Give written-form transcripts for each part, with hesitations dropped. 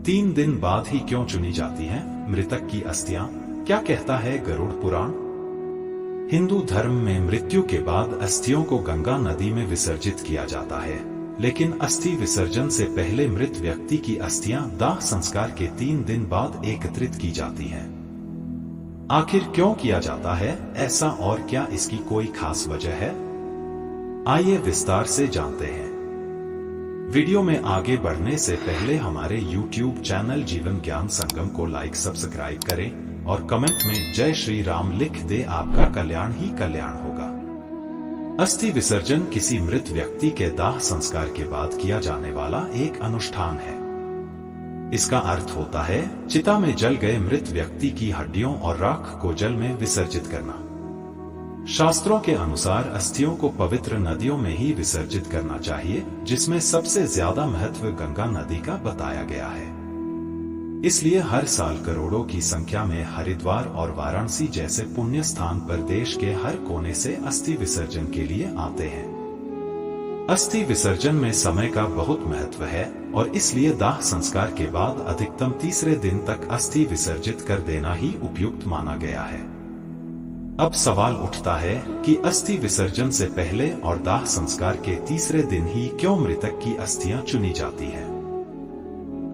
3 दिन बाद ही क्यों चुनी जाती हैं मृतक की अस्थियां? क्या कहता है गरुड़ पुराण? हिंदू धर्म में मृत्यु के बाद अस्थियों को गंगा नदी में विसर्जित किया जाता है, लेकिन अस्थि विसर्जन से पहले मृत व्यक्ति की अस्थियां दाह संस्कार के 3 दिन बाद एकत्रित की जाती हैं। आखिर क्यों किया जाता है ऐसा, और क्या इसकी कोई खास वजह है? आइए विस्तार से जानते हैं। वीडियो में आगे बढ़ने से पहले हमारे YouTube चैनल जीवन ज्ञान संगम को लाइक सब्सक्राइब करें और कमेंट में जय श्री राम लिख दे। आपका कल्याण ही कल्याण होगा। अस्थि विसर्जन किसी मृत व्यक्ति के दाह संस्कार के बाद किया जाने वाला एक अनुष्ठान है। इसका अर्थ होता है चिता में जल गए मृत व्यक्ति की हड्डियों और राख को जल में विसर्जित करना। शास्त्रों के अनुसार अस्थियों को पवित्र नदियों में ही विसर्जित करना चाहिए, जिसमें सबसे ज्यादा महत्व गंगा नदी का बताया गया है। इसलिए हर साल करोड़ों की संख्या में हरिद्वार और वाराणसी जैसे पुण्य स्थान पर देश के हर कोने से अस्थि विसर्जन के लिए आते हैं। अस्थि विसर्जन में समय का बहुत महत्व है और इसलिए दाह संस्कार के बाद अधिकतम तीसरे दिन तक अस्थि विसर्जित कर देना ही उपयुक्त माना गया है। अब सवाल उठता है कि अस्थि विसर्जन से पहले और दाह संस्कार के तीसरे दिन ही क्यों मृतक की अस्थियां चुनी जाती हैं?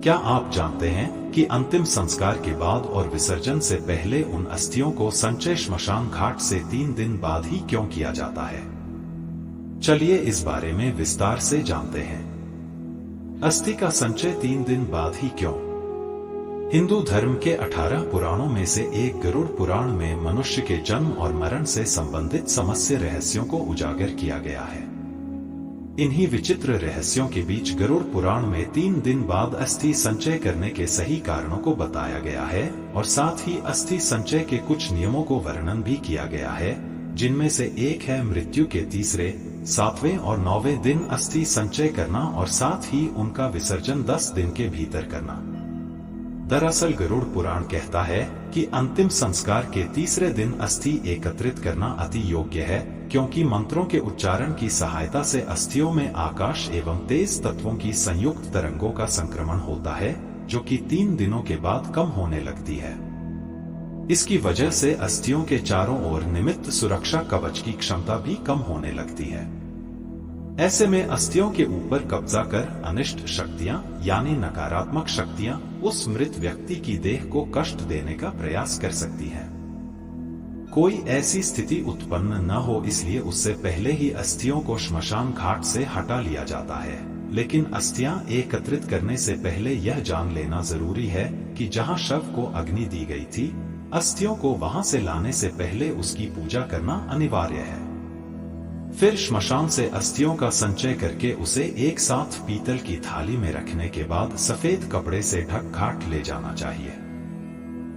क्या आप जानते हैं कि अंतिम संस्कार के बाद और विसर्जन से पहले उन अस्थियों को संचय श्मशान घाट से 3 दिन बाद ही क्यों किया जाता है? चलिए इस बारे में विस्तार से जानते हैं। अस्थि का संचय 3 दिन बाद ही क्यों? हिंदू धर्म के 18 पुराणों में से एक गरुड़ पुराण में मनुष्य के जन्म और मरण से संबंधित समस्त रहस्यों को उजागर किया गया है। इन्हीं विचित्र रहस्यों के बीच गरुड़ पुराण में 3 दिन बाद अस्थि संचय करने के सही कारणों को बताया गया है और साथ ही अस्थि संचय के कुछ नियमों को वर्णन भी किया गया है, जिनमें से एक है मृत्यु के तीसरे, 7वें और 9वें दिन अस्थि संचय करना और साथ ही उनका विसर्जन 10 दिन के भीतर करना। दरअसल गरुड़ पुराण कहता है कि अंतिम संस्कार के तीसरे दिन अस्थि एकत्रित करना अति योग्य है, क्योंकि मंत्रों के उच्चारण की सहायता से अस्थियों में आकाश एवं तेज तत्वों की संयुक्त तरंगों का संक्रमण होता है, जो कि 3 दिनों के बाद कम होने लगती है। इसकी वजह से अस्थियों के चारों ओर निमित्त सुरक्षा कवच की क्षमता भी कम होने लगती है। ऐसे में अस्थियों के ऊपर कब्जा कर अनिष्ट शक्तियां यानी नकारात्मक शक्तियां उस मृत व्यक्ति की देह को कष्ट देने का प्रयास कर सकती हैं। कोई ऐसी स्थिति उत्पन्न न हो, इसलिए उससे पहले ही अस्थियों को श्मशान घाट से हटा लिया जाता है। लेकिन अस्थियां एकत्रित करने से पहले यह जान लेना जरूरी है कि जहां शव को अग्नि दी गई थी, अस्थियों को वहां से लाने से पहले उसकी पूजा करना अनिवार्य है। फिर श्मशान से अस्थियों का संचय करके उसे एक साथ पीतल की थाली में रखने के बाद सफेद कपड़े से ढक घाट ले जाना चाहिए।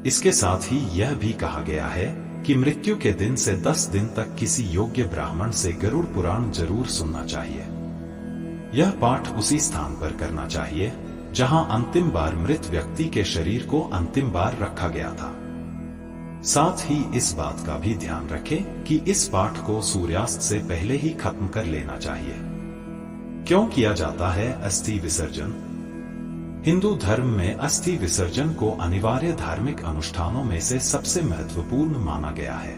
इसके साथ ही यह भी कहा गया है कि मृत्यु के दिन से 10 दिन तक किसी योग्य ब्राह्मण से गरुड़ पुराण जरूर सुनना चाहिए। यह पाठ उसी स्थान पर करना चाहिए जहां अंतिम बार मृत व्यक्ति के शरीर को अंतिम बार रखा गया था। साथ ही इस बात का भी ध्यान रखें कि इस पाठ को सूर्यास्त से पहले ही खत्म कर लेना चाहिए। क्यों किया जाता है अस्थि विसर्जन? हिंदू धर्म में अस्थि विसर्जन को अनिवार्य धार्मिक अनुष्ठानों में से सबसे महत्वपूर्ण माना गया है।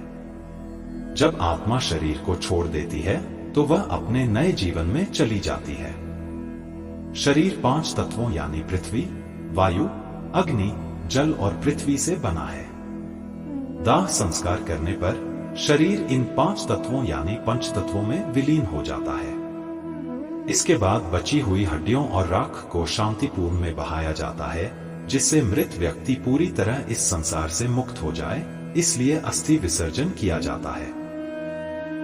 जब आत्मा शरीर को छोड़ देती है तो वह अपने नए जीवन में चली जाती है। शरीर 5 तत्वों यानी पृथ्वी, वायु, अग्नि, जल और पृथ्वी से बना है। दाह संस्कार करने पर शरीर इन 5 तत्वों यानी पंच तत्वों में विलीन हो जाता है। इसके बाद बची हुई हड्डियों और राख को शांतिपूर्ण में बहाया जाता है, जिससे मृत व्यक्ति पूरी तरह इस संसार से मुक्त हो जाए। इसलिए अस्थि विसर्जन किया जाता है।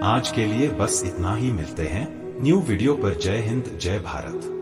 आज के लिए बस इतना ही। मिलते हैं न्यू वीडियो पर। जय हिंद, जय भारत।